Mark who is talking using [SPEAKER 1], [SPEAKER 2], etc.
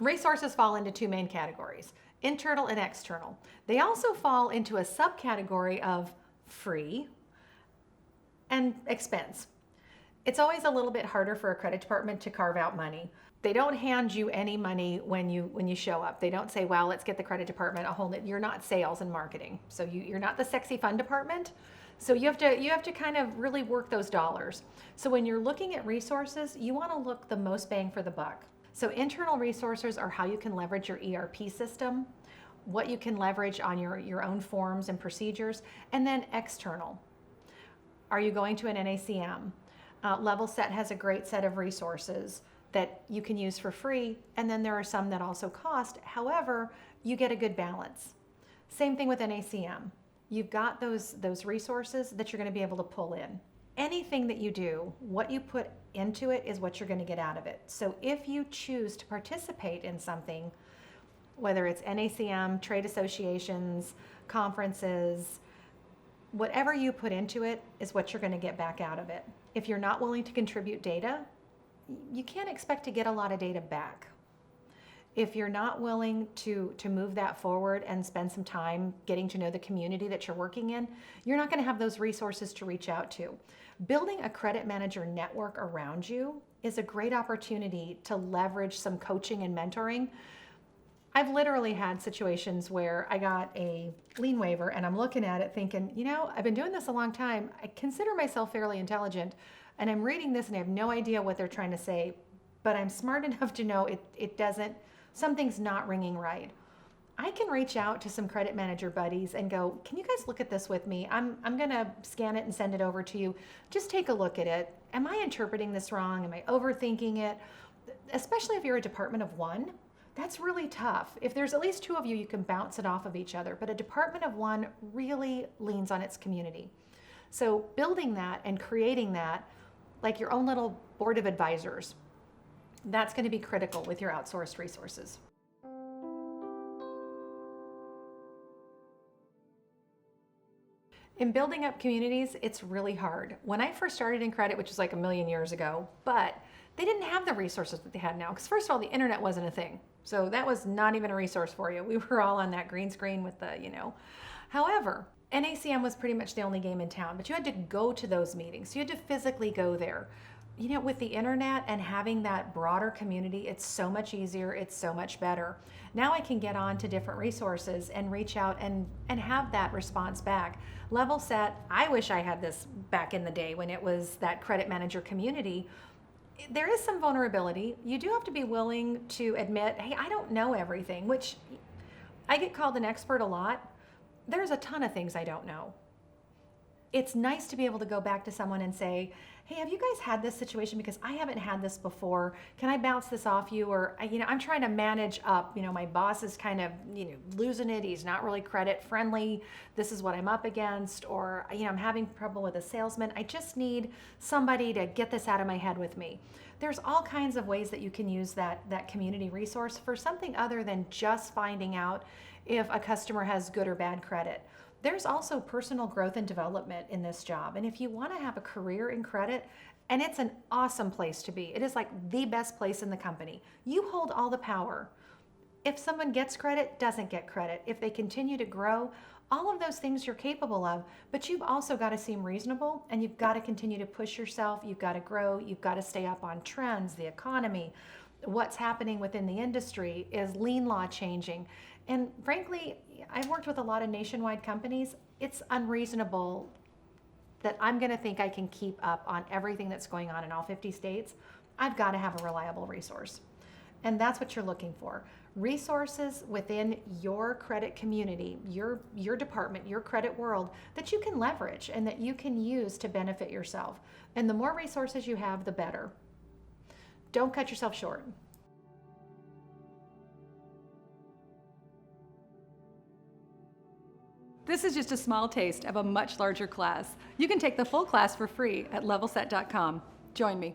[SPEAKER 1] Resources fall into two main categories, internal and external. They also fall into a subcategory of free and expense. It's always a little bit harder for a credit department to carve out money. They don't hand you any money when you show up. They don't say, well, let's get the credit department a whole, you're not sales and marketing. So you're not the sexy fun department. So you have to kind of really work those dollars. So when you're looking at resources, you want to look the most bang for the buck. So internal resources are how you can leverage your ERP system, what you can leverage on your own forms and procedures, and then external. Are you going to an NACM? Level Set has a great set of resources that you can use for free, and then there are some that also cost. However, you get a good balance. Same thing with NACM. You've got those resources that you're going to be able to pull in. Anything that you do, what you put into it is what you're going to get out of it. So if you choose to participate in something, whether it's NACM, trade associations, conferences, whatever you put into it is what you're going to get back out of it. If you're not willing to contribute data, you can't expect to get a lot of data back. If you're not willing to move that forward and spend some time getting to know the community that you're working in, you're not going to have those resources to reach out to. Building a credit manager network around you is a great opportunity to leverage some coaching and mentoring. I've literally had situations where I got a lien waiver and I'm looking at it thinking, I've been doing this a long time. I consider myself fairly intelligent, and I'm reading this and I have no idea what they're trying to say, but I'm smart enough to know something's not ringing right. I can reach out to some credit manager buddies and go, can you guys look at this with me? I'm gonna scan it and send it over to you. Just take a look at it. Am I interpreting this wrong? Am I overthinking it? Especially if you're a department of one, that's really tough. If there's at least two of you, you can bounce it off of each other, but a department of one really leans on its community. So building that and creating that, like your own little board of advisors, that's going to be critical with your outsourced resources. In building up communities, it's really hard. When I first started in credit, which was like a million years ago, but they didn't have the resources that they had now. Because first of all, the internet wasn't a thing. So that was not even a resource for you. We were all on that green screen with the, However, NACM was pretty much the only game in town, but you had to go to those meetings. You had to physically go there. With the internet and having that broader community, it's so much easier, it's so much better. Now I can get on to different resources and reach out and have that response back. Level Set, I wish I had this back in the day when it was that credit manager community. There is some vulnerability. You do have to be willing to admit, hey, I don't know everything, which I get called an expert a lot. There's a ton of things I don't know. It's nice to be able to go back to someone and say, hey, have you guys had this situation? Because I haven't had this before. Can I bounce this off you? Or, I'm trying to manage up. My boss is kind of, losing it. He's not really credit friendly. This is what I'm up against. Or, I'm having trouble with a salesman. I just need somebody to get this out of my head with me. There's all kinds of ways that you can use that community resource for something other than just finding out if a customer has good or bad credit. There's also personal growth and development in this job. And if you want to have a career in credit, and it's an awesome place to be, it is like the best place in the company. You hold all the power. If someone gets credit, doesn't get credit, if they continue to grow, all of those things you're capable of, but you've also got to seem reasonable, and you've got to continue to push yourself. You've got to grow. You've got to stay up on trends, the economy, what's happening within the industry. Is lien law changing? And frankly, I've worked with a lot of nationwide companies. It's unreasonable that I'm going to think I can keep up on everything that's going on in all 50 states. I've got to have a reliable resource. And that's what you're looking for. Resources within your credit community, your department, your credit world that you can leverage and that you can use to benefit yourself. And the more resources you have, the better. Don't cut yourself short. This is just a small taste of a much larger class. You can take the full class for free at levelset.com. Join me.